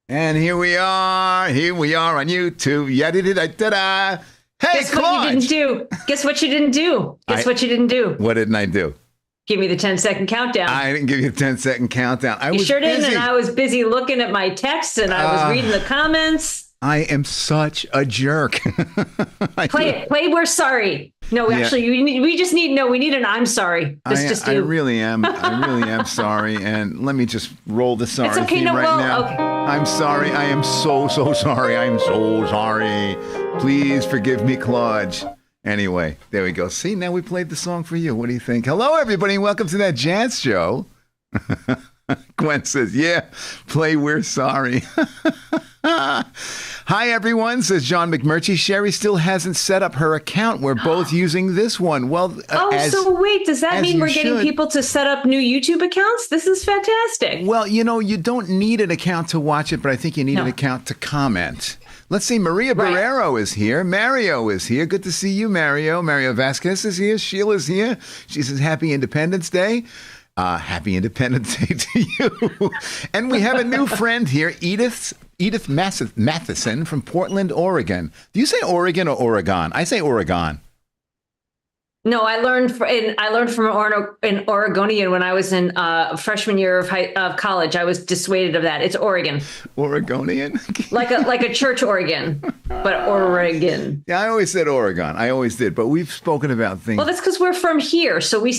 And here we are on YouTube. Yada-da-da-da-da. Hey, Guess what you didn't do? Guess what you didn't do? Guess what you didn't do? What didn't I do? Give me the 10-second countdown. I didn't give you a 10-second countdown. I was sure didn't, busy. and I was busy looking at my texts, and I was reading the comments. I am such a jerk. Play We're Sorry. No, actually, we need an I'm sorry. I really am. I really am sorry. And let me just roll the sorry theme now. Okay. I'm sorry. I am so sorry. I'm so sorry. Please forgive me, Claude. Anyway, there we go. See, now we played the song for you. What do you think? Hello, everybody. Welcome to that jazz show. Gwen says, yeah, play We're Sorry. Hi, everyone, says John McMurtry. Sherry still hasn't set up her account. We're both using this one. Well, so wait, does that mean we're getting people to set up new YouTube accounts? This is fantastic. Well, you don't need an account to watch it, but I think you need an account to comment. Let's see. Maria Barrero is here. Mario is here. Good to see you, Mario. Mario Vasquez is here. Sheila's here. She says, Happy Independence Day. Happy Independence Day to you. And we have a new friend here, Edith Matheson from Portland, Oregon. Do you say Oregon or Oregon? I say Oregon. No, I learned from an Oregonian when I was in freshman year of college. I was dissuaded of that. It's Oregon. Oregonian? like a church organ, but Oregon. Yeah, I always said Oregon. I always did. But we've spoken about things. Well, that's because we're from here. So we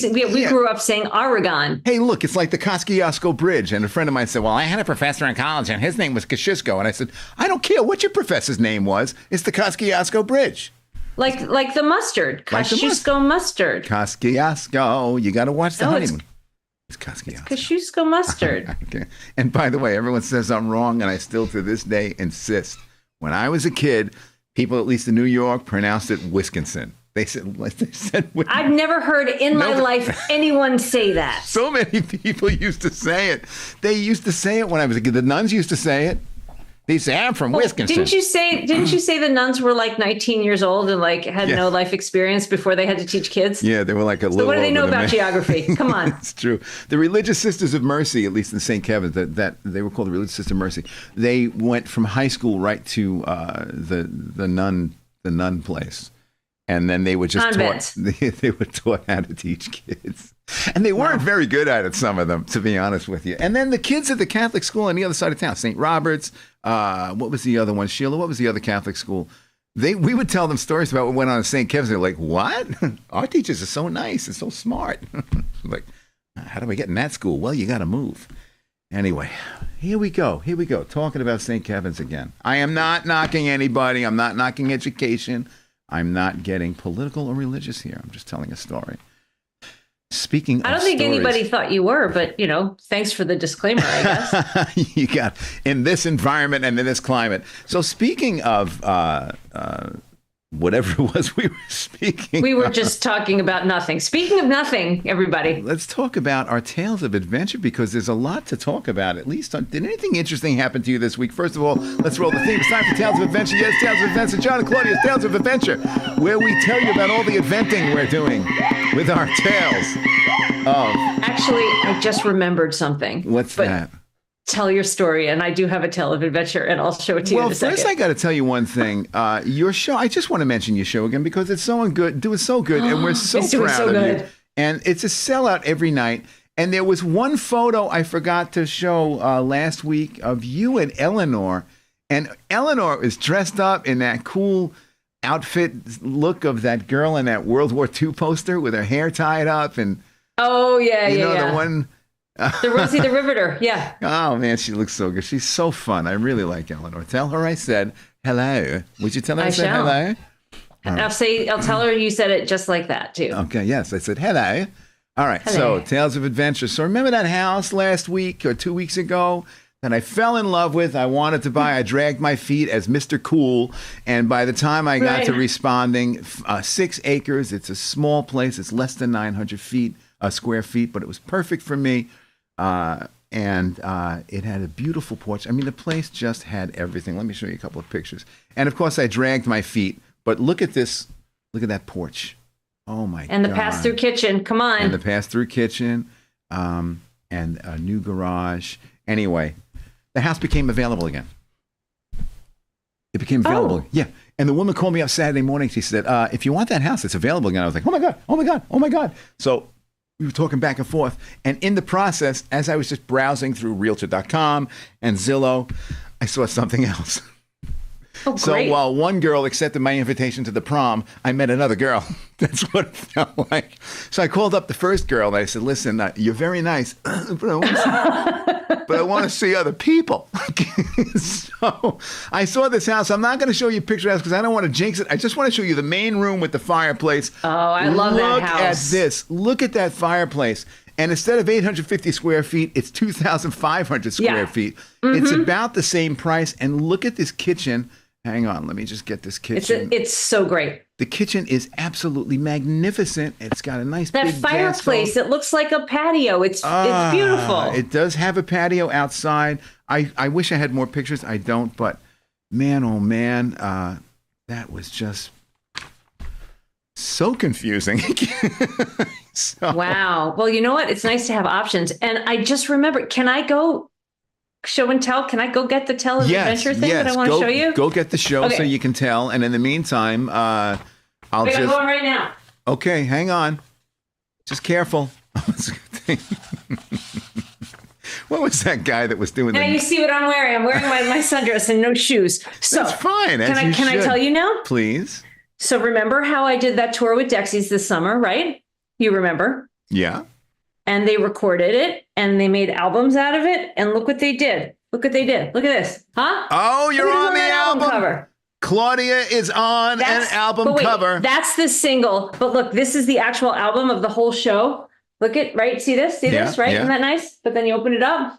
grew up saying Oregon. Hey, look, it's like the Kosciuszko Bridge. And a friend of mine said, well, I had a professor in college and his name was Kosciuszko. And I said, I don't care what your professor's name was. It's the Kosciuszko Bridge. Like the mustard. Kosciuszko mustard. Kosciuszko. You got to watch the honeymoon. It's Kosciuszko. Kosciuszko mustard. Okay. And by the way, everyone says I'm wrong, and I still to this day insist. When I was a kid, people, at least in New York, pronounced it Wisconsin. They said I've never heard in my life anyone say that. So many people used to say it. They used to say it when I was a kid. The nuns used to say it. They say, I'm from Wisconsin. Didn't you say the nuns were like 19 years old and like had no life experience before they had to teach kids? Yeah, they were like a little. So what do they know about geography? Come on. It's true. The Religious Sisters of Mercy, at least in St. Kevin's, that they were called the Religious Sisters of Mercy. They went from high school right to the nun place. And then they were just taught, they were taught how to teach kids. And they weren't very good at it, some of them, to be honest with you. And then the kids at the Catholic school on the other side of town, St. Robert's, what was the other one? Sheila, what was the other Catholic school? We would tell them stories about what went on at St. Kevin's. They're like, what? Our teachers are so nice and so smart. Like, how do we get in that school? Well, you got to move. Anyway, here we go. Talking about St. Kevin's again. I am not knocking anybody. I'm not knocking education. I'm not getting political or religious here. I'm just telling a story. Speaking of I don't think stories, anybody thought you were, but, thanks for the disclaimer, I guess. You got in this environment and in this climate. So speaking of whatever it was we were speaking We were just talking about nothing. Speaking of nothing, everybody. Let's talk about our tales of adventure because there's a lot to talk about. At least, did anything interesting happen to you this week? First of all, let's roll the theme. It's time for Tales of Adventure. Yes, Tales of Adventure. John and Claudia's Tales of Adventure, where we tell you about all the adventing we're doing with our tales of... Actually, I just remembered something. What's that? Tell your story, and I do have a tale of adventure, and I'll show it to you in a second. Well, first I got to tell you one thing. Your show, I just want to mention your show again because it's so good, doing so good, and we're so proud of you. And it's a sellout every night. And there was one photo I forgot to show last week of you and Eleanor. And Eleanor is dressed up in that cool outfit look of that girl in that World War II poster with her hair tied up. And oh, yeah, the one... the Rosie the Riveter, yeah. Oh, man, she looks so good. She's so fun. I really like Eleanor. Tell her I said hello. Would you tell her I said hello? Right. I'll tell her you said it just like that, too. Okay, yes, I said hello. All right, hello. So Tales of Adventure. So remember that house last week or 2 weeks ago that I fell in love with? I wanted to buy. I dragged my feet as Mr. Cool. And by the time I got to responding, 6 acres. It's a small place. It's less than 900 square feet, but it was perfect for me. And it had a beautiful porch. I mean, the place just had everything. Let me show you a couple of pictures. And of course, I dragged my feet. But look at this. Look at that porch. Oh, my God. And the pass-through kitchen. Come on. And the pass-through kitchen. And a new garage. Anyway, the house became available again. It became available. Oh. Yeah. And the woman called me up Saturday morning. She said, if you want that house, it's available again. I was like, oh, my God. Oh, my God. Oh, my God. So we were talking back and forth. And in the process, as I was just browsing through Realtor.com and Zillow, I saw something else. Oh, so while one girl accepted my invitation to the prom, I met another girl. That's what it felt like. So I called up the first girl and I said, listen, you're very nice, but I want to see other people. So I saw this house. I'm not going to show you a picture of the house because I don't want to jinx it. I just want to show you the main room with the fireplace. Oh, I love that house. Look at this. Look at that fireplace. And instead of 850 square feet, it's 2,500 square feet. Mm-hmm. It's about the same price. And look at this kitchen. Hang on, let me just get this kitchen. It's so great. The kitchen is absolutely magnificent. It's got a nice that big fireplace. It looks like a patio. It's beautiful. It does have a patio outside. I wish I had more pictures. I don't, but man, oh man, that was just so confusing. Wow. Well, you know what? It's nice to have options. And I just remembered, can I go show and tell? Can I go get the tell of adventure thing that I want to show you? Go get the show so you can tell. And in the meantime, I'm going right now. Okay, hang on. Just careful. What was that guy that was doing that? Now you see what I'm wearing. I'm wearing my sundress and no shoes. So that's fine. Can I tell you now? Please. So remember how I did that tour with Dexys this summer, right? You remember? Yeah. And they recorded it and they made albums out of it. And look what they did. Look at this. Huh? Oh, you're on the album cover. Claudia is on an album cover. That's the single. But look, this is the actual album of the whole show. Look at, right? See this? This, right? Yeah. Isn't that nice? But then you open it up.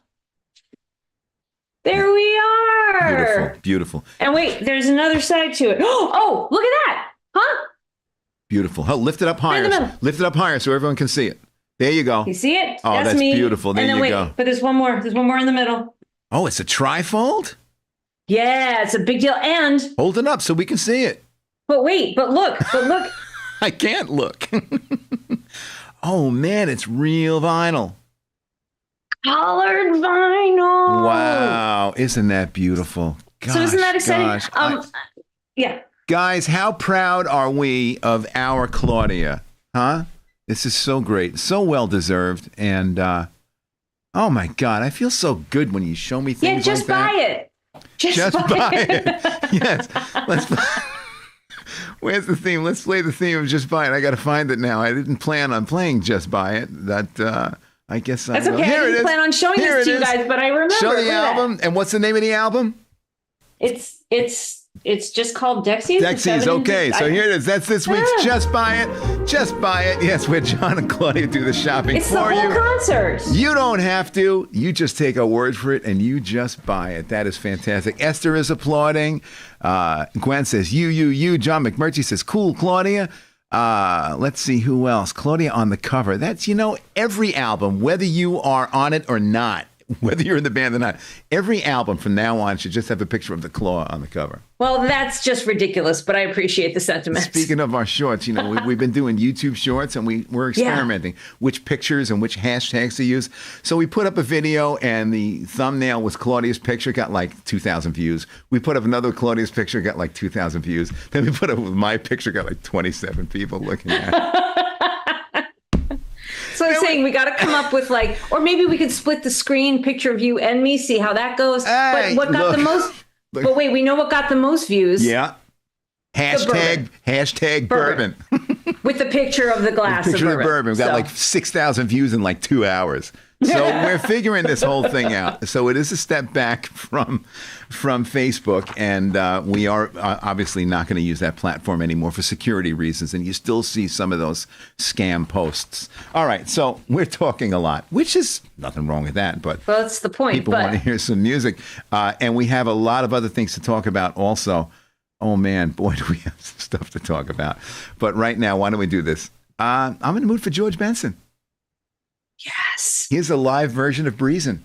There we are. Beautiful. And wait, there's another side to it. Oh, look at that. Huh? Beautiful. Oh, lift it up higher. Lift it up higher so everyone can see it. There you go. You see it? Oh, that's me. Beautiful. There you go. But there's one more. There's one more in the middle. Oh, it's a trifold? Yeah, it's a big deal. And hold it up so we can see it. But look. I can't look. Oh, man, it's real vinyl. Colored vinyl. Wow. Isn't that beautiful? Gosh, so isn't that exciting? Yeah. Guys, how proud are we of our Claudia? Huh? This is so great. So well-deserved. And, oh, my God, I feel so good when you show me things like that. Yeah, just buy it. Just buy it. Yes. Let's buy it. Where's the theme? Let's play the theme of Just Buy It. I got to find it now. I didn't plan on playing Just Buy It. I guess that's okay. I didn't plan on showing this to you guys, but I remember. Show the album. And what's the name of the album? It's just called Dexys. Dexys, okay. So here it is. That's this week's Just Buy It. Just Buy It. Yes, where John and Claudia do the shopping for you. It's the whole concert. You don't have to. You just take our word for it and you just buy it. That is fantastic. Esther is applauding. Gwen says, you. John McMurtry says, cool, Claudia. Let's see who else. Claudia on the cover. That's, every album, whether you are on it or not, whether you're in the band or not, every album from now on should just have a picture of the claw on the cover. Well, that's just ridiculous, but I appreciate the sentiment. Speaking of our shorts, we've been doing YouTube shorts and we're experimenting which pictures and which hashtags to use. So we put up a video and the thumbnail was Claudia's picture, got like 2,000 views. We put up another Claudia's picture, got like 2,000 views. Then we put up my picture, got like 27 people looking at it. So I'm saying we got to come up with or maybe we could split the screen, picture of you and me, see how that goes. Hey, but what got the most? But wait, we know what got the most views. Yeah. Hashtag bourbon. With the picture of the glass of bourbon. We got like 6,000 views in like 2 hours. So we're figuring this whole thing out. So it is a step back from Facebook, and we are obviously not going to use that platform anymore for security reasons. And you still see some of those scam posts. All right, so we're talking a lot, which is nothing wrong with that. But well, that's the point. People want to hear some music, and we have a lot of other things to talk about also. Oh man, boy, do we have some stuff to talk about. But right now, why don't we do this? I'm in the mood for George Benson. Yes. Here's a live version of Breezin'.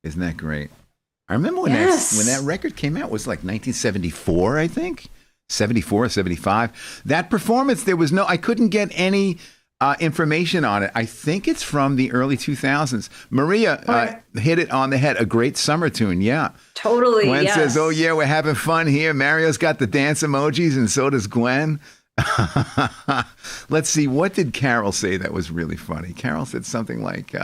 Isn't that great? I remember when that record came out, it was like 1974, I think. 74, 75. That performance, I couldn't get any information on it. I think it's from the early 2000s. Maria hit it on the head. A great summer tune, yeah. Totally, Gwen says, oh, yeah, we're having fun here. Mario's got the dance emojis, and so does Gwen. Let's see, what did Carol say that was really funny? Carol said something like...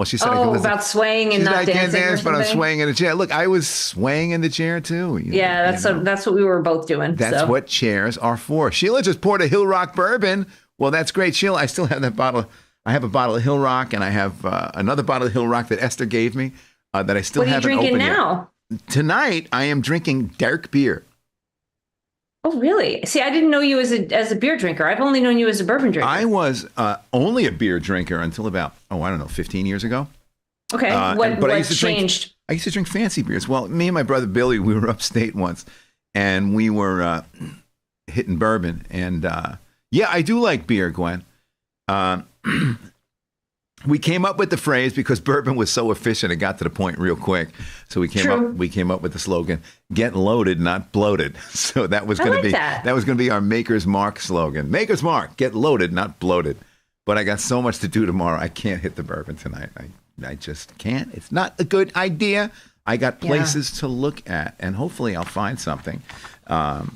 she said, about swaying and not dancing. I can't dance, but I'm swaying in a chair. Look, I was swaying in the chair too. That's what we were both doing. That's what chairs are for. Sheila just poured a Hill Rock bourbon. Well, that's great, Sheila. I still have that bottle. I have a bottle of Hill Rock, and I have another bottle of Hill Rock that Esther gave me that I still haven't opened yet. What are you drinking now? Tonight, I am drinking dark beer. Oh, really? See, I didn't know you as a beer drinker. I've only known you as a bourbon drinker. I was only a beer drinker until about, 15 years ago. Okay. What changed? I used to drink fancy beers. Well, me and my brother Billy, we were upstate once, and we were hitting bourbon. And I do like beer, Gwen. We came up with the phrase because bourbon was so efficient; it got to the point real quick. So we came up with the slogan: "Get loaded, not bloated." So that was going to be our Maker's Mark slogan. Maker's Mark: get loaded, not bloated. But I got so much to do tomorrow; I can't hit the bourbon tonight. I just can't. It's not a good idea. I got places to look at, and hopefully, I'll find something. If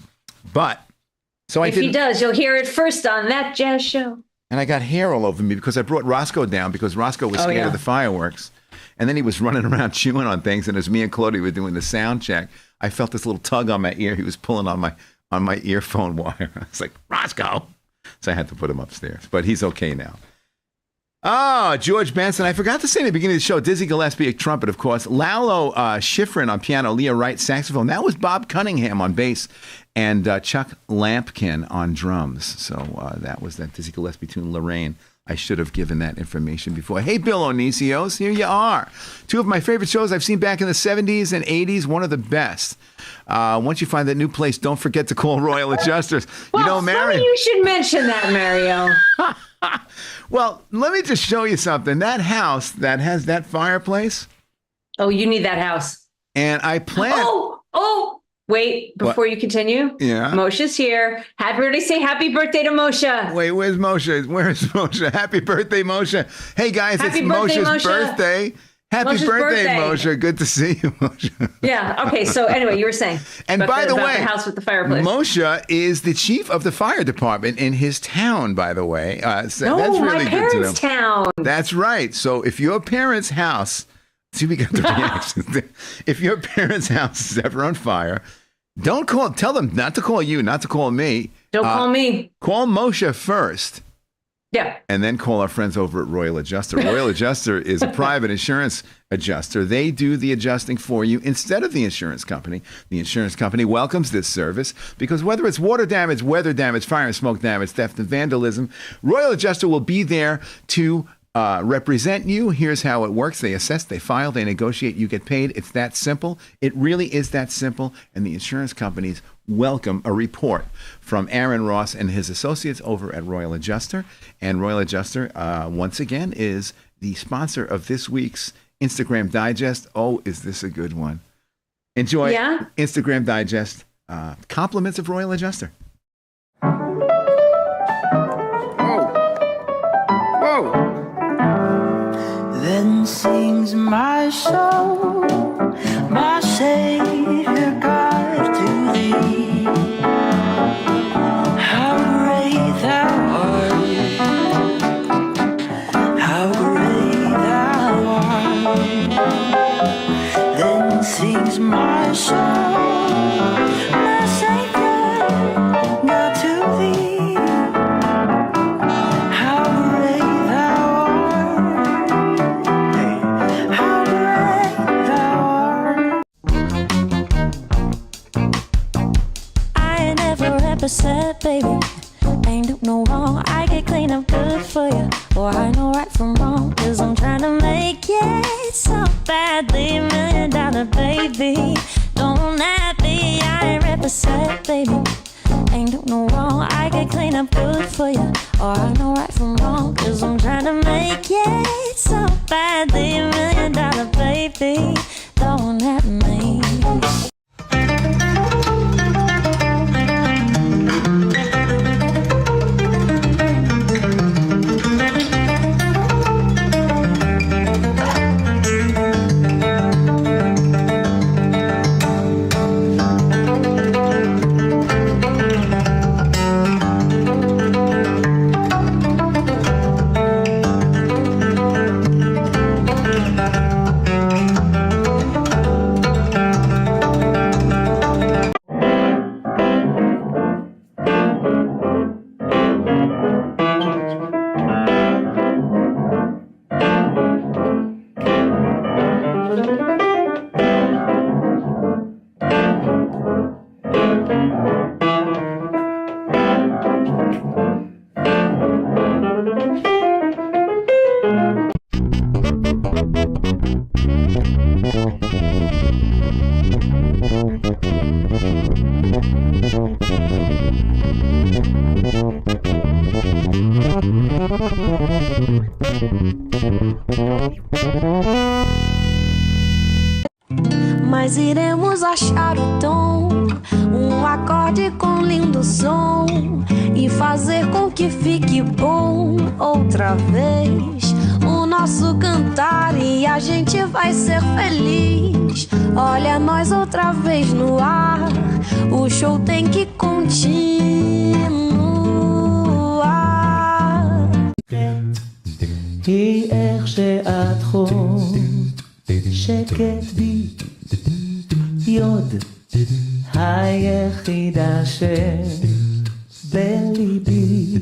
he does, you'll hear it first on That Jazz Show. And I got hair all over me because I brought Roscoe down because Roscoe was scared of the fireworks. And then he was running around chewing on things. And as me and Claudia were doing the sound check, I felt this little tug on my ear. He was pulling on my earphone wire. I was like, Roscoe. So I had to put him upstairs. But he's okay now. Oh, George Benson. I forgot to say in the beginning of the show, Dizzy Gillespie at trumpet, of course. Lalo Schifrin on piano, Leah Wright saxophone. That was Bob Cunningham on bass and Chuck Lampkin on drums. So that was that Dizzy Gillespie tune, Lorraine. I should have given that information before. Hey, Bill Onisios, here you are. Two of my favorite shows I've seen back in the 70s and 80s, one of the best. Once you find that new place, don't forget to call Royal Adjusters. Well, funny you should mention that, Mario. Well, let me just show you something. That house that has that fireplace. Oh, you need that house. And I plan. Wait, before you continue. Yeah. Moshe's here. Everybody say happy birthday to Moshe. Wait, where's Moshe? Where's Moshe? Happy birthday, Moshe. Hey, guys, it's Moshe's birthday. Happy birthday, Moshe. Good to see you, Moshe. Yeah. Okay. So anyway, you were saying. And by the way, the house with the fireplace. Moshe is the chief of the fire department in his town, by the way. So that's really my good parents' to know. town. That's right. So if your parents' house, see, we got the reactions. If your parents' house is ever on fire, don't call. Tell them not to call you, not to call me. Don't call me. Call Moshe first. Yeah. And then call our friends over at Royal Adjuster. Royal Adjuster is a private insurance adjuster. They do the adjusting for you instead of the insurance company. The insurance company welcomes this service because whether it's water damage, weather damage, fire and smoke damage, theft and vandalism, Royal Adjuster will be there to represent you. Here's how it works. They assess, they file, they negotiate, you get paid. It's that simple. It really is that simple. And the insurance companies welcome a report from Aaron Ross and his associates over at Royal Adjuster. And Royal Adjuster, once again, is the sponsor of this week's Instagram Digest. Oh, is this a good one? Enjoy Instagram Digest. Compliments of Royal Adjuster. Then sings my soul, my Savior God, to thee. How great thou art, how great thou art. Then sings my soul, my Savior God, to thee. How great thou art. How great thou art. I ain't never ever said, baby, ain't do no wrong. I get clean up good for you, or I know right from wrong. Cause I'm trying to make it so badly. $1 million, baby, don't at me. I ain't ever said, baby, ain't do no wrong. I get clean up good for you, or I know right from wrong. Cause I'm trying to make it so badly. $1 million, baby, don't at me. Mas iremos achar o tom, acorde com lindo som e fazer com que fique bom outra vez o nosso cantar e a gente vai ser feliz. Olha nós outra vez no ar, o show tem que continuar. TRCA שקט בי יוד היחידה שבליבי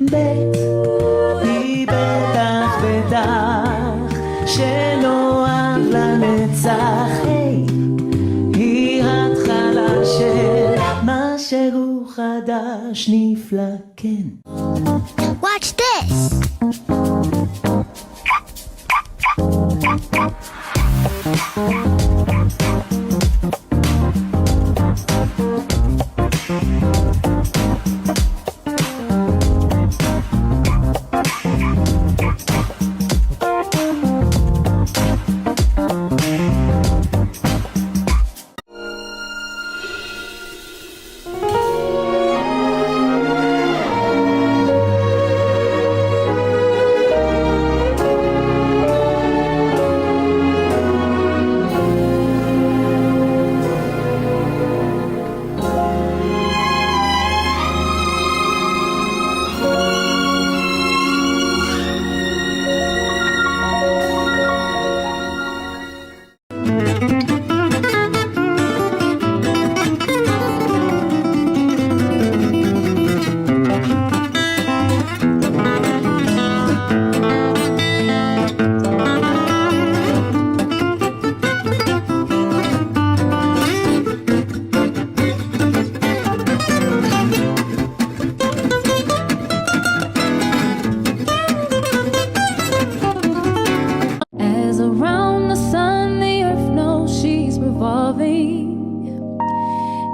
בית היא בטח בטח שנוח לנצח, היי, היא התחלה של משהו חדש נפלא, כן. Watch this! As around the sun, the earth knows she's revolving,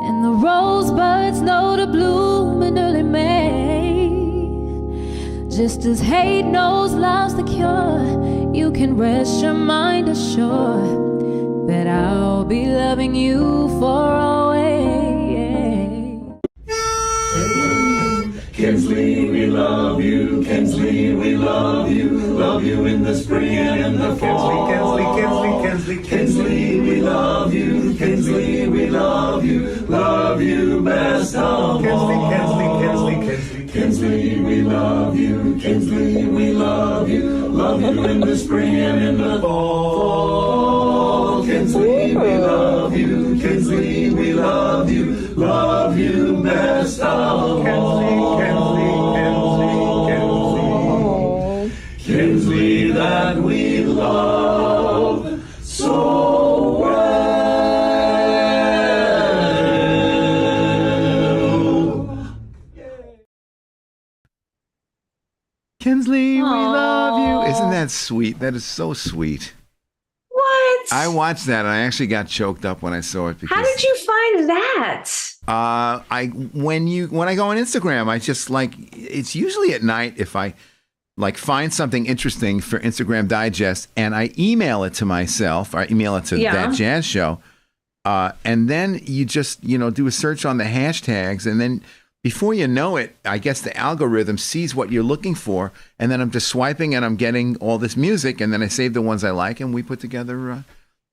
and the rosebuds know to bloom in early May. Just as hate knows love's the cure, you can rest your mind assured that I'll be loving you for always. Kinsley, we love you. Kinsley, we love you. Love you in the spring and in the fall. Kinsley, we love you. Kinsley, we love you. Love you best of all. Kinsley, we love you. Kinsley, we love you. Love you in the spring and in the fall. Kinsley, we love you. Kinsley, we love you. Love you best of all. Kinsley that we love so well. Kinsley, we love you. Isn't that sweet? That is so sweet. What? I watched that and I actually got choked up when I saw it because How did you find that? when I go on Instagram, I just like, it's usually at night if I like find something interesting for Instagram Digest and I email it to myself, or email it to That Jazz Show. And then you just, do a search on the hashtags, and then before you know it, I guess the algorithm sees what you're looking for, and then I'm just swiping and I'm getting all this music, and then I save the ones I like, and we put together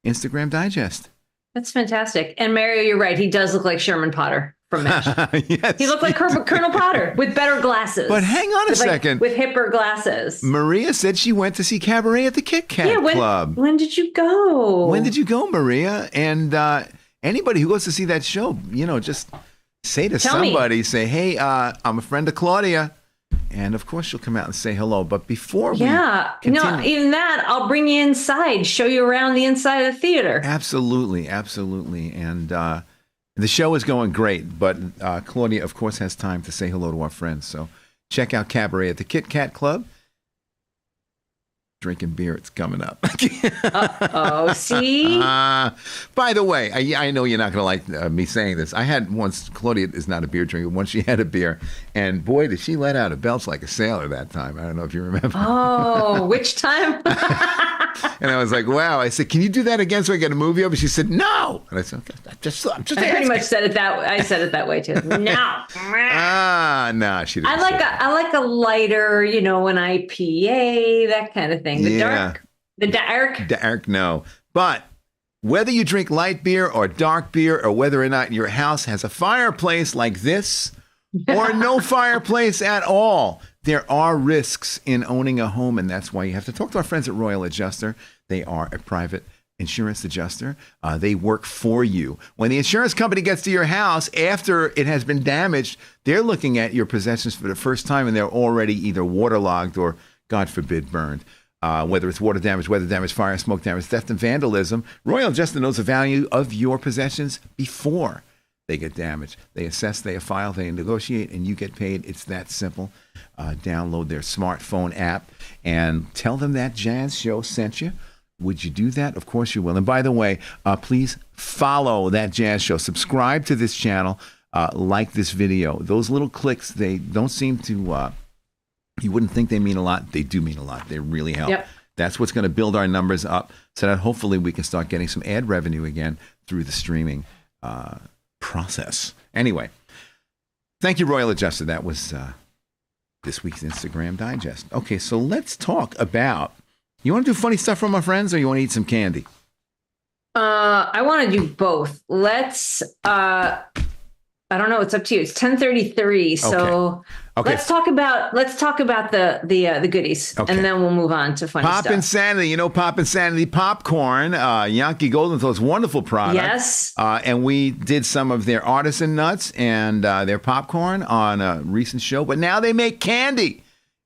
Instagram Digest. That's fantastic. And Mario, you're right. He does look like Sherman Potter from MASH. Yes, he looked like Colonel Potter with better glasses. But hang on a second. With hipper glasses. Maria said she went to see Cabaret at the Kit Kat Club. When did you go? When did you go, Maria? And anybody who goes to see that show, just say to somebody, say, hey, I'm a friend of Claudia. And of course, she'll come out and say hello. But before we continue, even that, I'll bring you inside, show you around the inside of the theater. Absolutely, absolutely. And the show is going great. But Claudia, of course, has time to say hello to our friends. So check out Cabaret at the Kit Kat Club. Drinking beer, it's coming up. Oh, see? By the way, I know you're not going to like me saying this. I had once, Claudia is not a beer drinker, once she had a beer, and boy, did she let out a belch like a sailor that time. I don't know if you remember. Oh, which time? And I was like, wow. I said, can you do that again so I get a movie over? She said, no. And I said, okay, I'm just I pretty much said it that way. I said it that way too. No. No, she didn't. I like a lighter, an IPA, that kind of thing. The dark, no. But whether you drink light beer or dark beer, or whether or not your house has a fireplace like this or no fireplace at all, there are risks in owning a home, and that's why you have to talk to our friends at Royal Adjuster. They are a private insurance adjuster. They work for you. When the insurance company gets to your house after it has been damaged, they're looking at your possessions for the first time, and they're already either waterlogged or God forbid, burned. Whether it's water damage, weather damage, fire, smoke damage, theft, and vandalism, Royal Adjuster knows the value of your possessions before they get damaged. They assess, they file, they negotiate, and you get paid. It's that simple. Download their smartphone app and tell them that Jazz Show sent you. Would you do that? Of course you will. And by the way, please follow that Jazz Show. Subscribe to this channel. Like this video. Those little clicks, they don't seem to, you wouldn't think they mean a lot. They do mean a lot. They really help. Yep. That's what's going to build our numbers up so that hopefully we can start getting some ad revenue again through the streaming process. Anyway, thank you, Royal Adjuster. That was this week's Instagram Digest. Okay, so let's talk about, you want to do funny stuff from our friends or you want to eat some candy? I want to do both. Let's, I don't know. It's up to you. It's 10:33. So okay. let's talk about the goodies, and then we'll move on to funny Pop stuff. Insanity. You know, Pop Insanity popcorn. Yankee Goldenthal's wonderful product. Yes. And we did some of their artisan nuts and their popcorn on a recent show, but now they make candy.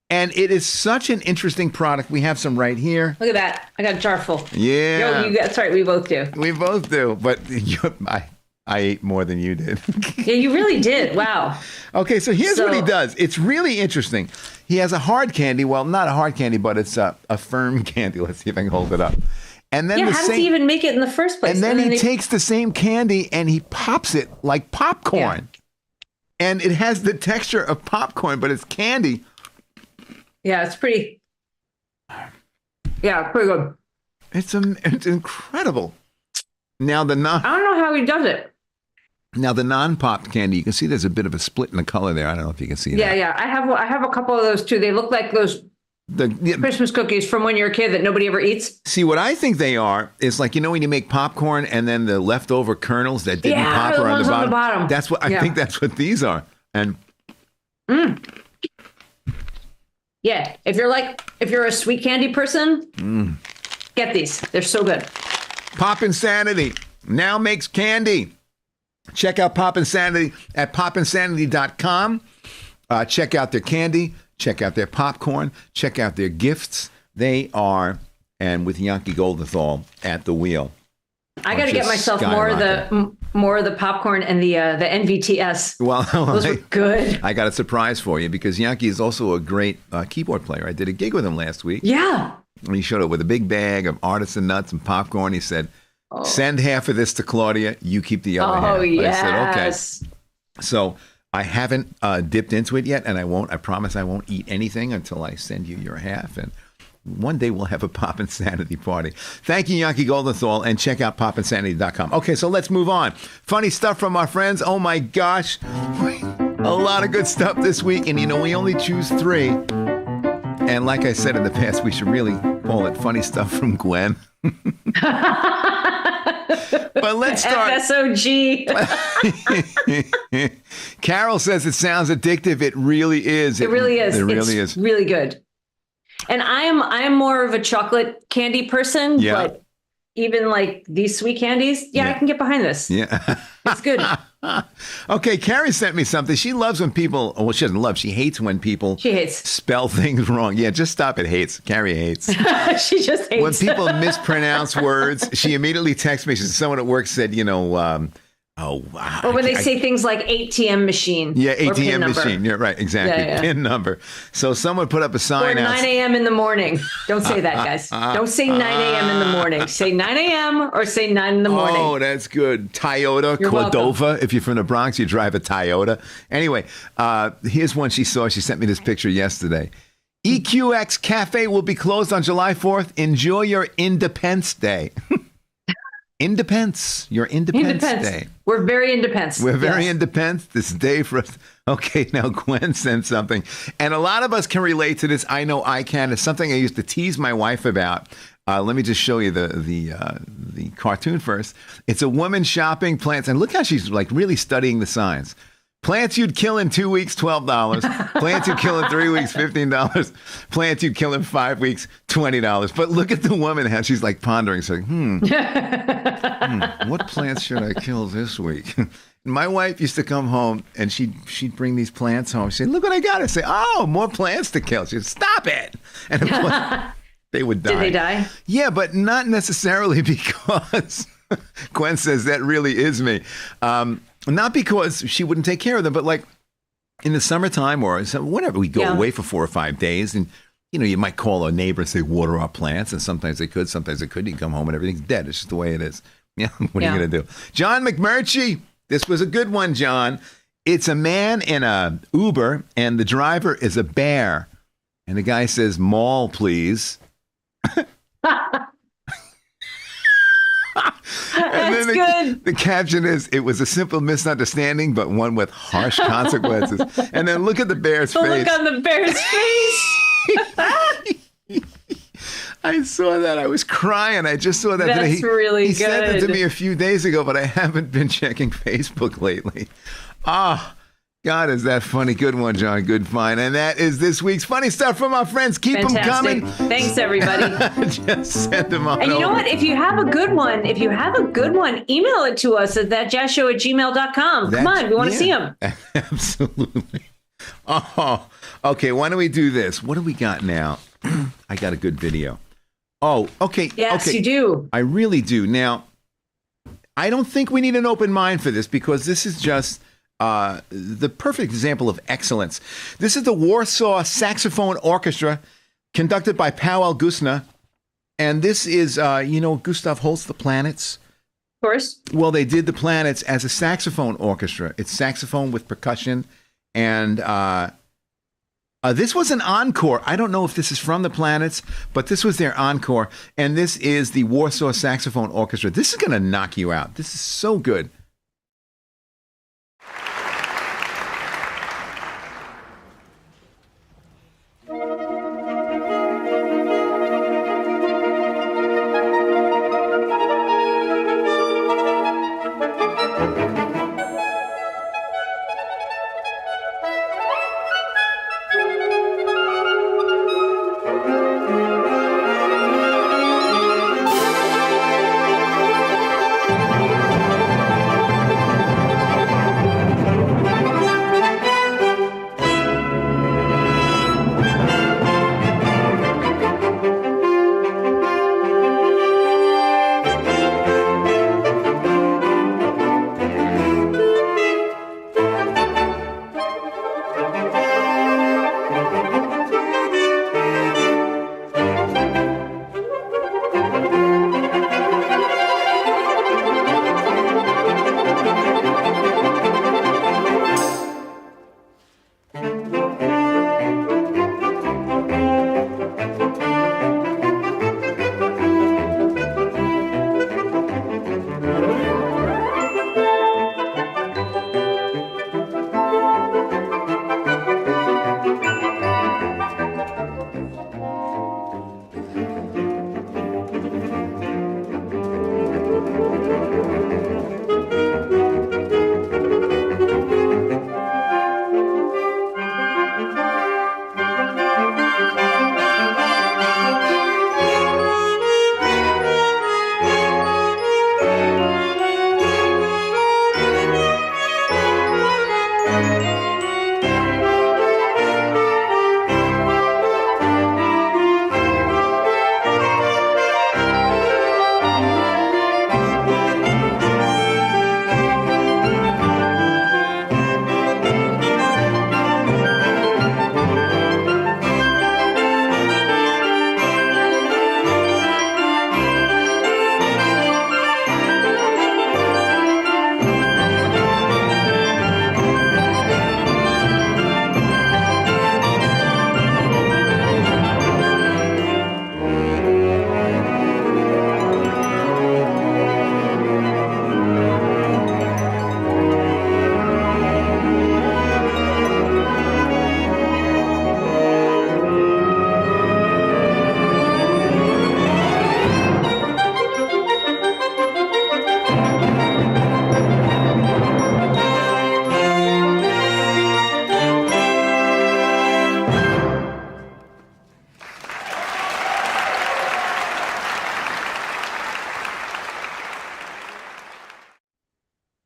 And it is such an interesting product. We have some right here. Look at that. I got a jar full. Yeah. That's right. We both do. We both do. But I ate more than you did. Yeah, you really did. Wow. Okay, so here's what he does. It's really interesting. He has a hard candy. Well, not a hard candy, but it's a firm candy. Let's see if I can hold it up. And then how does he even make it in the first place? And then he takes the same candy and he pops it like popcorn. Yeah. And it has the texture of popcorn, but it's candy. Yeah, it's pretty. Yeah, pretty good. It's incredible. Now I don't know how he does it. Now the non-popped candy, you can see there's a bit of a split in the color there. I don't know if you can see that. Yeah. I have a couple of those too. They look like those Christmas cookies from when you're a kid that nobody ever eats. See, what I think they are is like, you know, when you make popcorn and then the leftover kernels that didn't pop are on the bottom. That's what I think. That's what these are. And yeah, if you're a sweet candy person, get these. They're so good. Pop Insanity now makes candy. Check out Pop Insanity at popinsanity.com. Check out their candy. Check out their popcorn. Check out their gifts. They are, and with Yankee Goldenthal at the wheel. I got to get myself more of the popcorn and the NVTS. Well, those were good. I got a surprise for you because Yankee is also a great keyboard player. I did a gig with him last week. Yeah. And he showed up with a big bag of artisan nuts and popcorn. He said, send half of this to Claudia. You keep the other half. Yes. I said, okay. So I haven't dipped into it yet, and I won't. I promise I won't eat anything until I send you your half. And one day we'll have a Pop Insanity party. Thank you, Yankee Goldenthal, and check out popinsanity.com. Okay, so let's move on. Funny stuff from our friends. Oh, my gosh. A lot of good stuff this week. And, you know, we only choose 3. And like I said in the past, we should really call it funny stuff from Gwen. But let's start. FSOG. Carol says it sounds addictive. It really is. It really is. It really is. Really good. And I am more of a chocolate candy person, but even like these sweet candies, I can get behind this. Yeah. It's good. Okay, Carrie sent me something. She loves when people, well, she doesn't love, she hates when people spell things wrong. Yeah, just stop it. Hates. Carrie hates. She just hates. When people mispronounce words, she immediately texts me. She said, someone at work said, you know, or when they say things like ATM machine. Yeah, ATM machine. Yeah, right. Exactly. Yeah. PIN number. So someone put up a sign. Or 9 a.m. in the morning. Don't say that, guys. Don't say 9 a.m. in the morning. Say 9 a.m. or say 9 in the morning. Oh, that's good. Toyota, You're Cordova. welcome. If you're from the Bronx, you drive a Toyota. Anyway, here's one she saw. She sent me this picture yesterday. EQX Cafe will be closed on July 4th. Enjoy your Independence Day. Your Independence Day. We're very independent. We're very independent this day for us. Okay, now Gwen sent something. And a lot of us can relate to this. I know I can. It's something I used to tease my wife about. Let me just show you the cartoon first. It's a woman shopping plants. And look how she's like really studying the signs. Plants you'd kill in 2 weeks, $12. Plants you'd kill in 3 weeks, $15. Plants you'd kill in 5 weeks, $20. But look at the woman, how she's like pondering, saying, what plants should I kill this week? My wife used to come home and she'd bring these plants home. She'd say, look what I got. I'd say, oh, more plants to kill. She'd stop it. And of course, they would die. Did they die? Yeah, but not necessarily because Gwen says that really is me. Not because she wouldn't take care of them, but like in the summertime or whenever we go away for 4 or 5 days, and you might call a neighbor and say, water our plants, and sometimes they could, sometimes they couldn't. You come home and everything's dead. It's just the way it is. Yeah, what are you going to do? John McMurtry, this was a good one, John. It's a man in a Uber, and the driver is a bear. And the guy says, mall, please. And That's then the caption is, it was a simple misunderstanding, but one with harsh consequences. And then look at the bear's face. Look on the bear's face. I saw that. I was crying. I just saw that That's today. really he good. sent it to me a few days ago, but I haven't been checking Facebook lately. God, is that funny? Good one, John. Good find. And that is this week's funny stuff from our friends. Keep them coming. Thanks, everybody. Just send them on. And you know what? If you have a good one, email it to us at thatjazzshow@gmail.com. Come on, we want to see them. Absolutely. Oh, okay. Why don't we do this? What do we got now? I got a good video. Oh, okay. Yes, okay. you do. I really do. Now, I don't think we need an open mind for this because this is just the perfect example of excellence. This is the Warsaw Saxophone Orchestra, conducted by Powell Gusna. And this is, Gustav Holst, the Planets. Of course. Well, they did the Planets as a saxophone orchestra. It's saxophone with percussion. And this was an encore. I don't know if this is from the Planets, but this was their encore. And this is the Warsaw Saxophone Orchestra. This is going to knock you out. This is so good.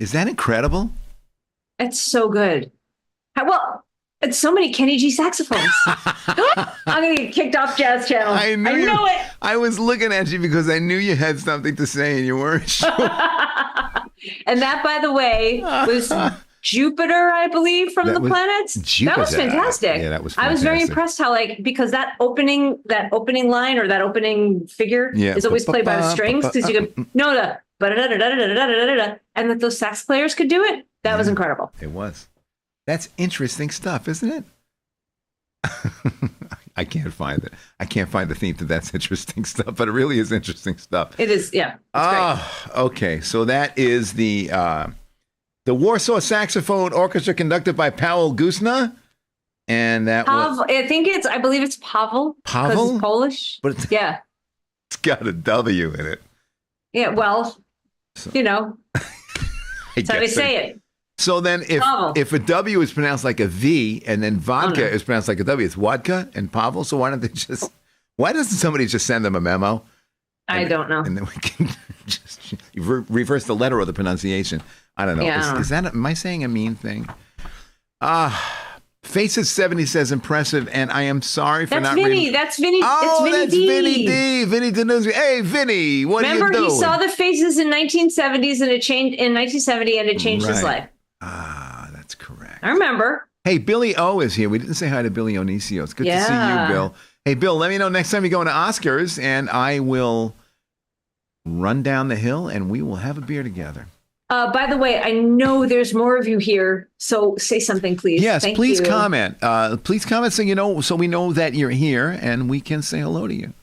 Is that incredible? It's so good. Well, it's so many Kenny G saxophones. I'm going to get kicked off Jazz Channel. I know it. I was looking at you because I knew you had something to say and you weren't sure. And that, by the way, was Jupiter, I believe, from the planets. Jupiter. That was fantastic. Yeah, that was fantastic. I was very impressed how, because that opening line or that opening figure is always played by the strings because you could and that those sax players could do it. That was incredible. It was. That's interesting stuff, isn't it? I can't find it. I can't find the theme to that's interesting stuff, but it really is interesting stuff. It is, yeah. Okay. So that is the Warsaw Saxophone Orchestra conducted by Paweł Gusna. And that was... I believe it's Paweł. Paweł? It's Polish. But it's got a W in it. Yeah, well, that's how they say it. So then if a W is pronounced like a V and then vodka is pronounced like a W, it's vodka and Pavel. So why doesn't somebody just send them a memo? I don't know. And then we can just reverse the letter or the pronunciation. I don't know. Yeah. Am I saying a mean thing? Faces 70 says impressive, and I am sorry for not reading. That's Vinny. Oh, it's that's Vinny D. Vinny Denuzzi. Hey, Vinny, what are you doing? Remember, he saw the faces in 1970s and it changed in 1970 and it changed his life. That's correct. I remember. Hey, Billy O is here. We didn't say hi to Billy Onicio. It's good to see you, Bill. Hey, Bill, let me know next time you go to Oscars, and I will run down the hill, and we will have a beer together. By the way, I know there's more of you here, so say something, please. Yes, Thank please you. comment. Please comment so we know that you're here, and we can say hello to you.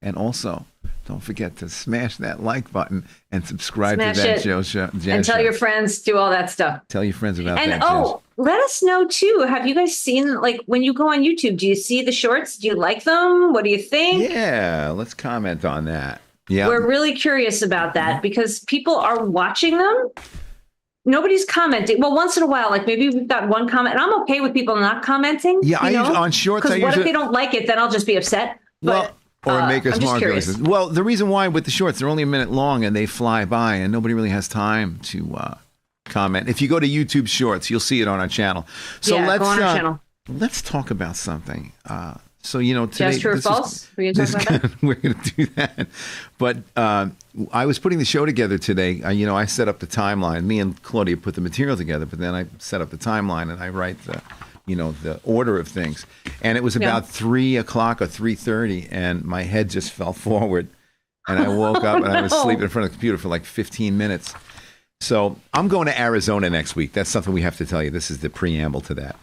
And also, don't forget to smash that like button and subscribe to that show. And tell your friends, do all that stuff. Tell your friends about that. And let us know too. Have you guys seen, when you go on YouTube, do you see the shorts? Do you like them? What do you think? Yeah, let's comment on that. Yeah. We're really curious about that because people are watching them. Nobody's commenting. Well, once in a while, maybe we've got one comment, and I'm okay with people not commenting. Yeah, on shorts. Because what if they don't like it? Then I'll just be upset. But, or make us more curious. Well, the reason why with the shorts, they're only a minute long and they fly by, and nobody really has time to comment. If you go to YouTube Shorts, you'll see it on our channel. So go on our channel. Let's talk about something. So, today... Just true or false? We're going to talk about that? We're going to do that. But I was putting the show together today. I set up the timeline. Me and Claudia put the material together, but then I set up the timeline and I write the order of things. And it was about 3 o'clock or 3:30, and my head just fell forward. And I woke up and I was sleeping in front of the computer for 15 minutes. So I'm going to Arizona next week. That's something we have to tell you. This is the preamble to that.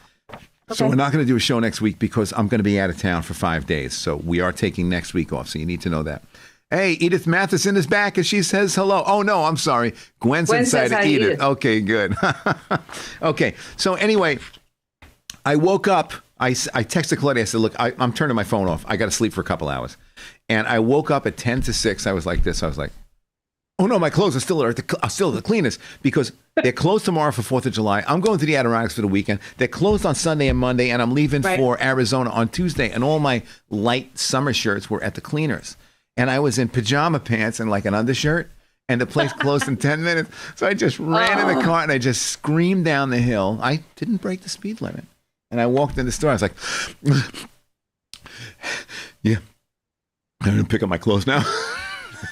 Okay. So we're not going to do a show next week because I'm going to be out of town for 5 days. So we are taking next week off. So you need to know that. Hey, Edith Matheson is back and she says hello. Oh, no, I'm sorry. Gwen's inside of Edith. Okay, good. Okay. So anyway, I woke up. I texted Claudia. I said, look, I'm turning my phone off. I got to sleep for a couple hours. And I woke up at 10 to 6. I was like this. I was like, oh, no, my clothes are still at the cleanest because they're closed tomorrow for 4th of July. I'm going to the Adirondacks for the weekend. They're closed on Sunday and Monday, and I'm leaving for Arizona on Tuesday. And all my light summer shirts were at the cleaners. And I was in pajama pants and an undershirt, and the place closed in 10 minutes. So I just ran in the car, and I just screamed down the hill. I didn't break the speed limit. And I walked in the store. I was like, yeah, I'm going to pick up my clothes now.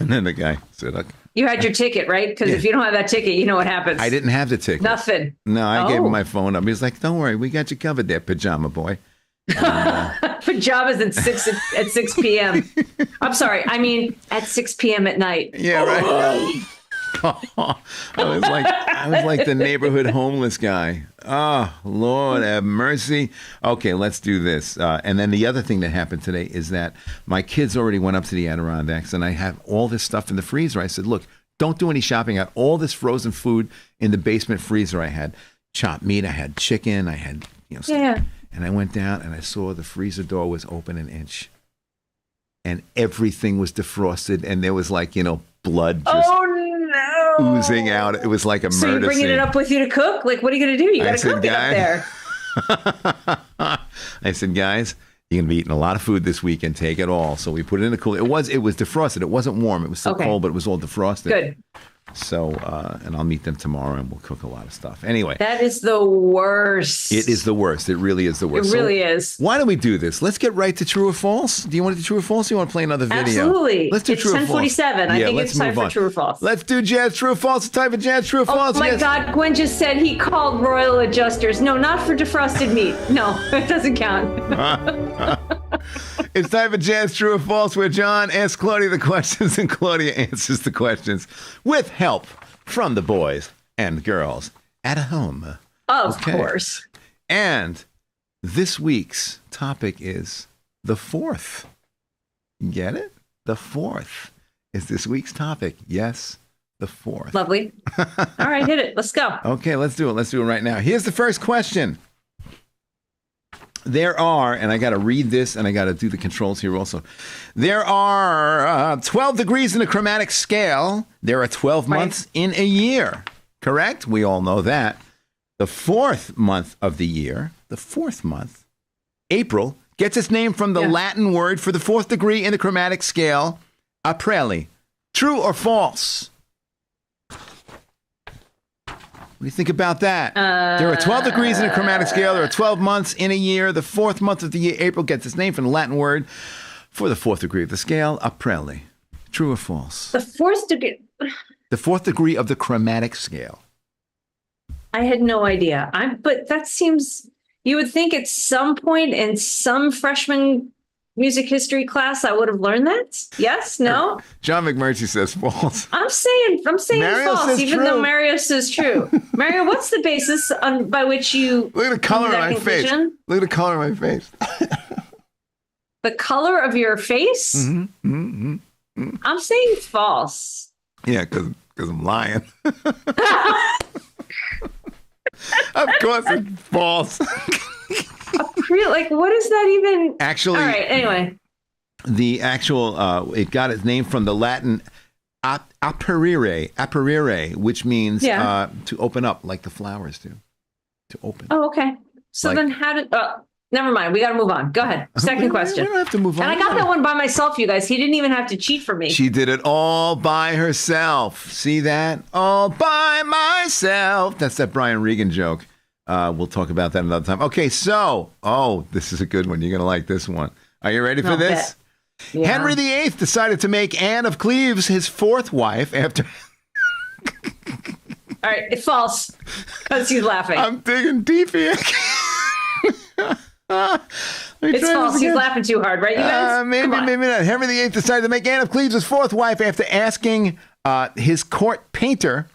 And then the guy said, okay. You had your ticket, right? Because if you don't have that ticket, you know what happens. I didn't have the ticket. Nothing. No, I gave him my phone number. He was like, don't worry, we got you covered there, pajama boy. Pajamas at 6 p.m. I'm sorry. I mean, at 6 p.m. at night. Yeah, right. I was like the neighborhood homeless guy. Oh, Lord have mercy. Okay, let's do this. And then the other thing that happened today is that my kids already went up to the Adirondacks, and I have all this stuff in the freezer. I said, look, don't do any shopping. I had all this frozen food in the basement freezer. I had chopped meat. I had chicken. I had, stuff. Yeah. And I went down, and I saw the freezer door was open an inch. And everything was defrosted, and there was blood just oozing out. It was like a murder scene. So you're bringing it up with you to cook? What are you going to do? You got to cook it up there. I said, guys, you're going to be eating a lot of food this weekend. Take it all. So we put it in a cooler. It was defrosted. It wasn't warm. It was still cold, but it was all defrosted. Good. So, and I'll meet them tomorrow, and we'll cook a lot of stuff. Anyway. That is the worst. It is the worst. It really is the worst. It really is. Why don't we do this? Let's get right to true or false. Do you want to do true or false? Or you want to play another video? Absolutely. Let's do it's true or false. 10:47. I think it's time for true or false. Let's do jazz, true or false. It's time for jazz, true or false. Oh my God, Gwen just said he called Royal Adjusters. No, not for defrosted meat. No, it doesn't count. It's time for jazz, true or false, where John asks Claudia the questions and Claudia answers the questions with help from the boys and girls at home. Of course. And this week's topic is the fourth. Get it? The fourth is this week's topic. Yes, the fourth. Lovely. All right, hit it. Let's go. Okay, let's do it. Let's do it right now. Here's the first question. There are, and I got to read this, and I got to do the controls here also. There are 12 degrees in the chromatic scale. There are 12 months in a year. Correct? We all know that. The fourth month of the year, the fourth month, April, gets its name from the Latin word for the fourth degree in the chromatic scale, Aprili. True or false? What do you think about that? There are 12 degrees in a chromatic scale. There are 12 months in a year. The fourth month of the year, April, gets its name from the Latin word for the fourth degree of the scale, Aprili. True or false? The fourth degree. The fourth degree of the chromatic scale. I had no idea. But that seems, you would think at some point in some freshman music history class, I would have learned that. Yes? No? John McMurtry says false. I'm saying Mario false, says even true. though Mario says true. Mario, what's the basis by which you Look at the color of my face. Look at the color of my face. The color of your face? Mm-hmm. I'm saying false. Yeah, because I'm lying. Of course it's false. Like, what is that even? Actually, all right, anyway. The actual, it got its name from the Latin aperire, which means to open up, like the flowers do. To open. Oh, okay. So then how did, never mind. We got to move on. Go ahead. Second question. We don't have to move on. And I got that one by myself, you guys. He didn't even have to cheat for me. She did it all by herself. See that? All by myself. That's that Brian Regan joke. We'll talk about that another time. Okay, so, this is a good one. You're going to like this one. Are you ready for this? Yeah. Henry VIII decided to make Anne of Cleves his fourth wife after... All right, it's false, because he's laughing. I'm digging deep here. It's false. He's laughing too hard, right, you guys? Maybe not. Henry VIII decided to make Anne of Cleves his fourth wife after asking his court painter,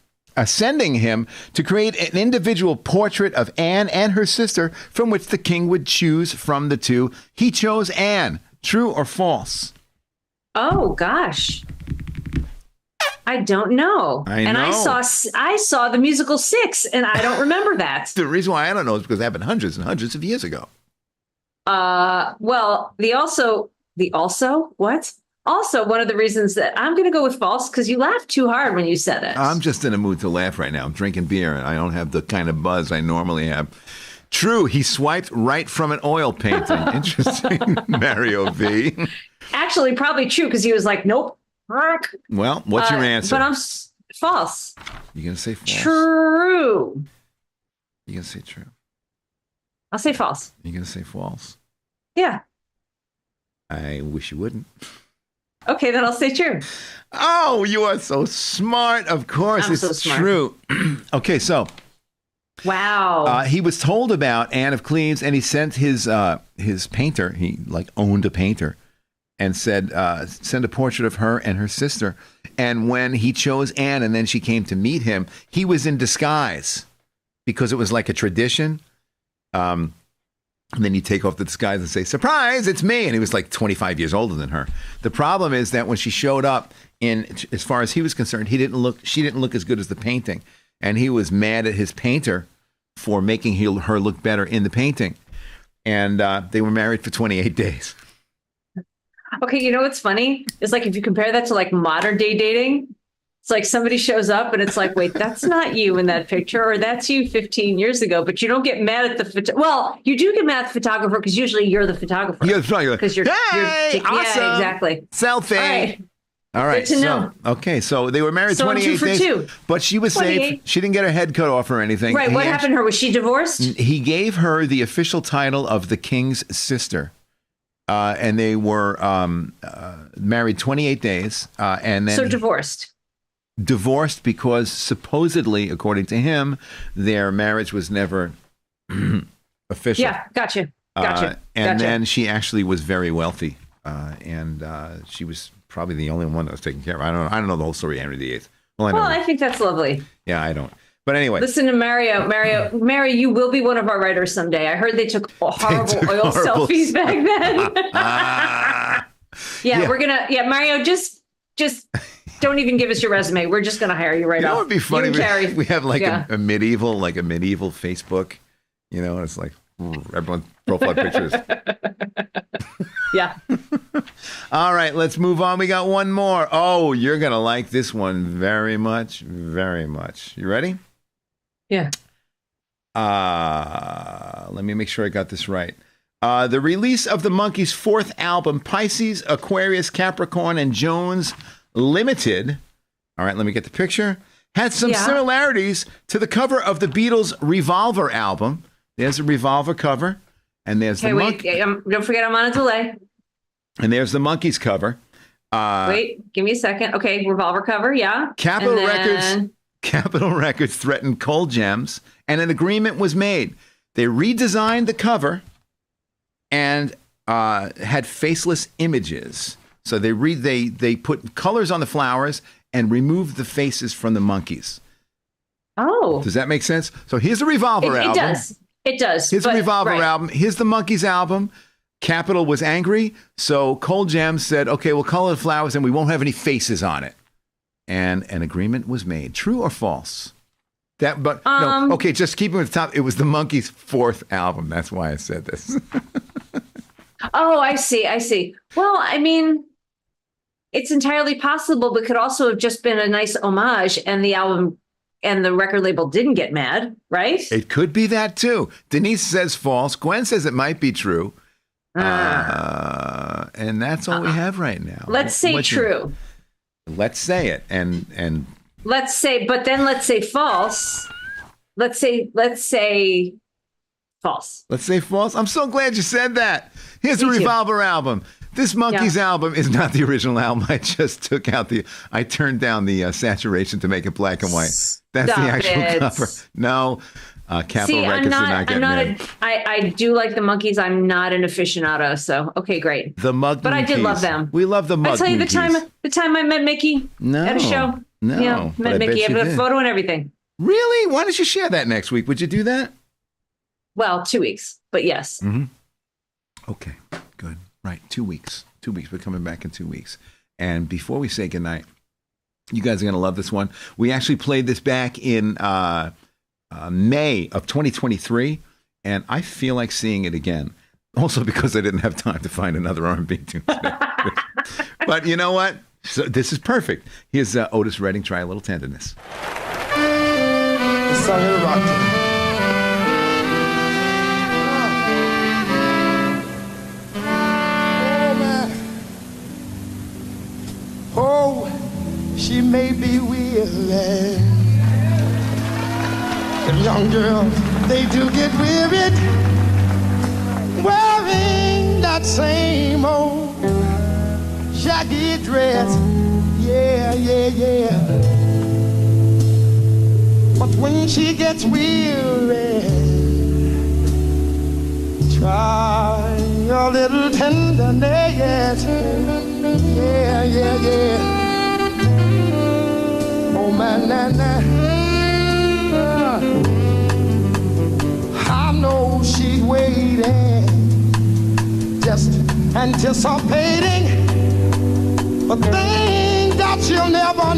sending him to create an individual portrait of Anne and her sister from which the king would choose from the two. He chose Anne. True or false? Oh, gosh. I don't know. And I saw the musical Six, and I don't remember that. The reason why I don't know is because it happened hundreds and hundreds of years ago. Well, what? Also, one of the reasons that I'm going to go with false, because you laughed too hard when you said it. I'm just in a mood to laugh right now. I'm drinking beer, and I don't have the kind of buzz I normally have. True, he swiped right from an oil painting. Interesting, Mario V. Actually, probably true, because he was like, nope. Well, what's your answer? But I'm false. You're going to say false? True. You're going to say true? I'll say false. You're going to say false? Yeah. I wish you wouldn't. Okay, then I'll say true. Oh, you are so smart. Of course, it's true. Okay, so. Wow. He was told about Anne of Cleves, and he sent his painter. He owned a painter, and said, send a portrait of her and her sister. And when he chose Anne, and then she came to meet him, he was in disguise because it was like a tradition. And then you take off the disguise and say, surprise, it's me. And he was like 25 years older than her. The problem is that when she showed up, as far as he was concerned, she didn't look as good as the painting. And he was mad at his painter for making her look better in the painting. And they were married for 28 days. Okay, you know what's funny? It's like if you compare that to like modern day dating, it's like somebody shows up and it's like, wait, that's not you in that picture, or that's you 15 years ago. But you don't get mad at the well, you do get mad at the photographer because usually you're the photographer. You're the photographer. Because hey, awesome. Yeah, exactly. Selfie. All right. All right. Good to know. Okay, so they were married So I'm 28 2 for days, 2. but she was 28. safe. She didn't get her head cut off or anything. Right. What happened to her? Was she divorced? He gave her the official title of the king's sister, and they were married 28 days, and then divorced. Divorced because supposedly, according to him, their marriage was never official. Yeah, gotcha. And then she actually was very wealthy, and she was probably the only one that was taken care of. I don't know the whole story of Henry VIII. Well, I think that's lovely. Yeah, I don't. But anyway. Listen to Mario, you will be one of our writers someday. I heard they took horrible oil selfies back then. We're going to, Mario, just don't even give us your resume. We're just going to hire you right off. It would be funny. We have like Yeah. a medieval Facebook, and it's like everyone's profile pictures. Yeah. All right, let's move on. We got one more. Oh, you're going to like this one very much, very much. You ready? Yeah. Let me make sure I got this right. The release of the Monkees' fourth album, Pisces, Aquarius, Capricorn, and Jones Limited. All right, let me get the picture. Had some similarities to the cover of the Beatles' Revolver album. There's a Revolver cover. And there's the don't forget I'm on a delay. And there's the Monkees cover. Wait, give me a second. Okay, Revolver cover, yeah. Capitol Records threatened Cold Gems, and an agreement was made. They redesigned the cover and had faceless images. So they put colors on the flowers and removed the faces from the Monkees. Oh. Does that make sense? So here's the Revolver album. It does. It does. Here's the Revolver album. Here's the Monkees album. Capitol was angry, so Cold Jam said, okay, we'll color the flowers and we won't have any faces on it. And an agreement was made. True or false? Okay, just keeping it at the top. It was the Monkees' fourth album. That's why I said this. Oh, I see. Well, I mean, it's entirely possible, but could also have just been a nice homage, and the album and the record label didn't get mad, right? It could be that too. Denise says false. Gwen says it might be true. And that's all we have right now. Let's say true. Let's say it. And let's say false. Let's say false. Let's say false. I'm so glad you said that. Here's the Revolver album. This Monkees album is not the original album. I just I turned down the saturation to make it black and white. That's the actual cover. No, Capitol Records did not get mad. I do like the Monkees. I'm not an aficionado, so okay, great. The Mug But I did love them. We love the Mug. I tell you the time I met Mickey at a show. No, yeah, met Mickey. I have a photo and everything. Really? Why don't you share that next week? Would you do that? Well, 2 weeks, but yes. Mm-hmm. Okay, good. Right, 2 weeks. 2 weeks. We're coming back in 2 weeks. And before we say goodnight, you guys are going to love this one. We actually played this back in May of 2023, and I feel like seeing it again. Also because I didn't have time to find another R&B tune today. But you know what? So this is perfect. Here's Otis Redding. Try a little tenderness. This song is rocking. She may be weary. And young girls, they do get wearied wearing that same old shaggy dress. Yeah. But when she gets weary, try a little tenderness. Yeah. Oh man, I know she's waiting, just anticipating a thing that she'll never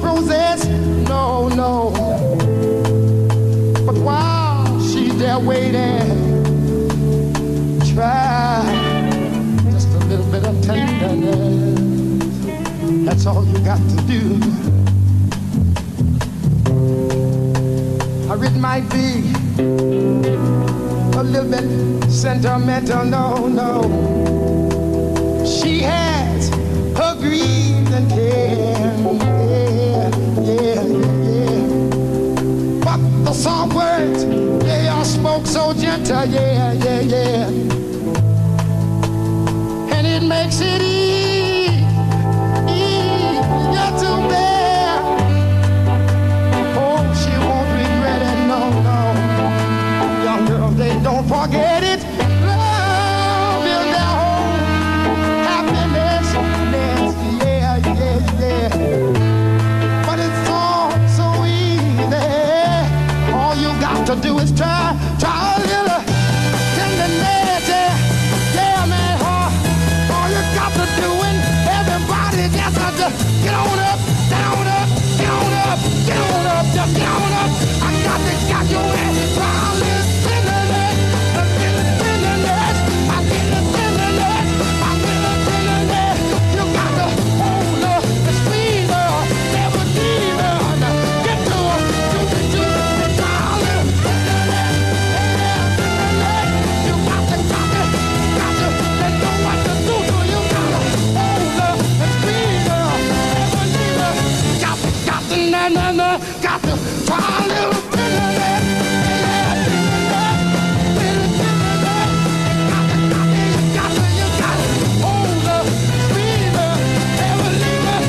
possess. No. But while she's there waiting, try just a little bit of tenderness. That's all you got to do. Or it might be a little bit sentimental, no. She has agreed nothing can. Yeah. But the song words, they are spoke so gentle, yeah. And it makes it easier to bear. Oh, she won't regret it, no. Young girls, they don't forget it. Love is their home. Happiness, yeah. But it's all so easy. All you got to do is try a little tenderness, yeah, man, all you got to do and everybody just has to get on up, down up, get on up, just get on up. I got your ass, try a little tenderness, a little tenderness, a little tenderness, a little tenderness. You got to hold up the squeeze her, never leave her, get to her, try a little tenderness, tenderness. You got to, they know what to do, so you got to hold up the squeeze her, never leave her. Got to, got to try a little tenderness, you got to hold up, squeeze her, never leave her.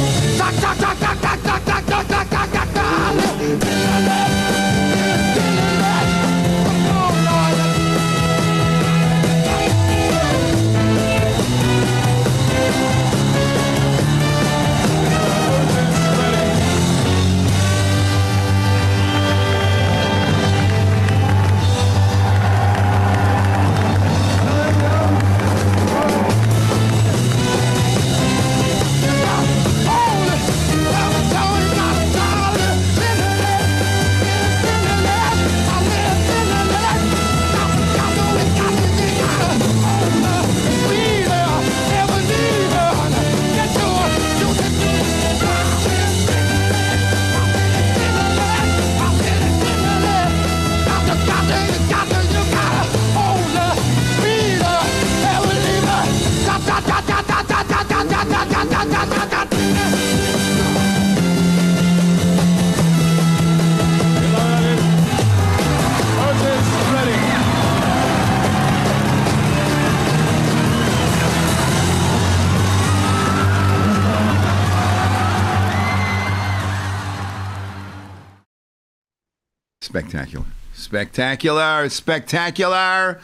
Spectacular.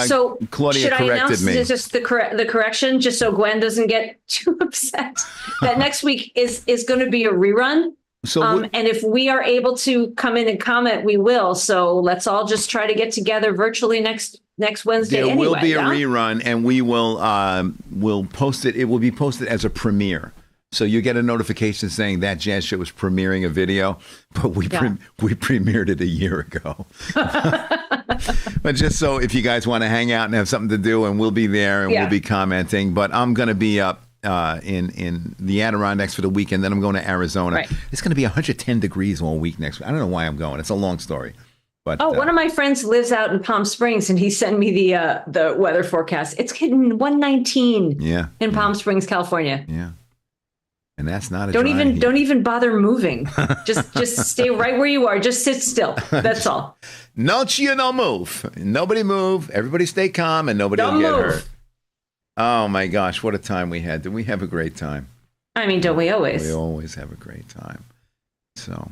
So Claudia should I corrected announce me. just the correction, just so Gwen doesn't get too upset? That next week is going to be a rerun. So and if we are able to come in and comment, we will. So let's all just try to get together virtually next Wednesday. There anyway, will be a yeah? rerun, and we will we'll post it. It will be posted as a premiere. So you get a notification saying that jazz show is premiering a video, but we premiered it a year ago. But just so if you guys want to hang out and have something to do, and we'll be there and we'll be commenting. But I'm going to be up in the Adirondacks for the weekend. Then I'm going to Arizona. Right. It's going to be 110 degrees all week next week. I don't know why I'm going. It's a long story. But one of my friends lives out in Palm Springs, and he sent me the weather forecast. It's getting 119 in Palm Springs, California. Yeah. And that's not a don't even bother moving. Just stay right where you are. Just sit still. That's all. No move. Nobody move. Everybody stay calm, and nobody will get hurt. Oh my gosh, what a time we had! Did we have a great time? I mean, don't we always? We always have a great time. So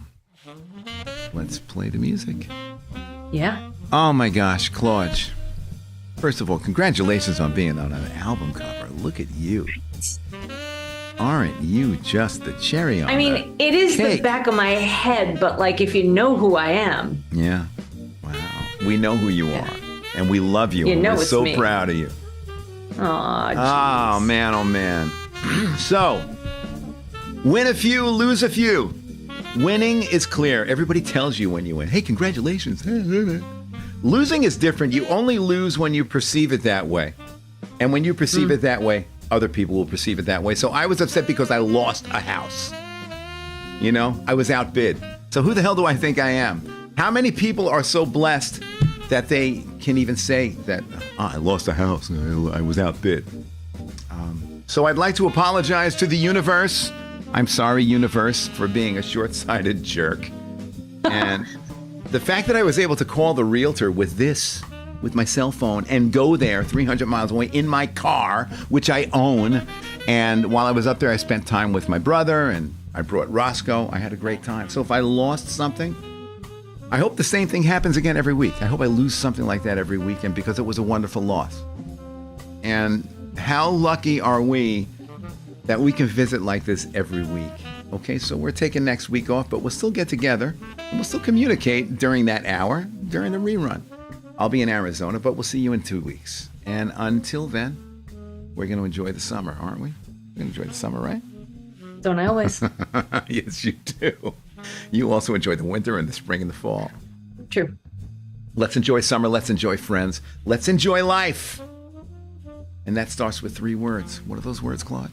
let's play the music. Yeah. Oh my gosh, Claude. First of all, congratulations on being on an album cover. Look at you. Aren't you just the cherry on I mean, it is cake. the back of my head, but like if you know who I am. Yeah. Wow. We know who you are. And we love you. You know we're it's so me. proud of you. Oh, man, oh man. So, win a few, lose a few. Winning is clear. Everybody tells you when you win. Hey, congratulations. Losing is different. You only lose when you perceive it that way. And when you perceive it that way, other people will perceive it that way. So I was upset because I lost a house. You know, I was outbid. So who the hell do I think I am? How many people are so blessed that they can even say that I lost a house, I was outbid? So I'd like to apologize to the universe. I'm sorry, universe, for being a short-sighted jerk. And the fact that I was able to call the realtor with my cell phone, and go there 300 miles away in my car, which I own. And while I was up there, I spent time with my brother, and I brought Roscoe. I had a great time. So if I lost something, I hope the same thing happens again every week. I hope I lose something like that every weekend, because it was a wonderful loss. And how lucky are we that we can visit like this every week? Okay, so we're taking next week off, but we'll still get together, and we'll still communicate during that hour, during the rerun. I'll be in Arizona, but we'll see you in 2 weeks. And until then, we're going to enjoy the summer, aren't we? We're going to enjoy the summer, right? Don't I always? Yes, you do. You also enjoy the winter and the spring and the fall. True. Let's enjoy summer. Let's enjoy friends. Let's enjoy life. And that starts with 3 words. What are those words, Claude?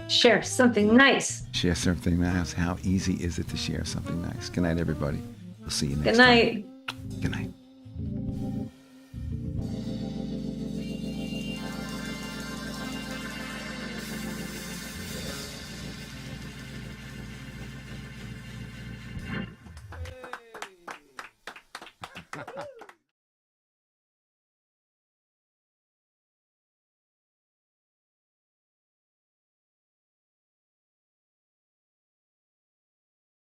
Share something nice. Share something nice. How easy is it to share something nice? Good night, everybody. We'll see you next Good night. time. Good night. Ha ha.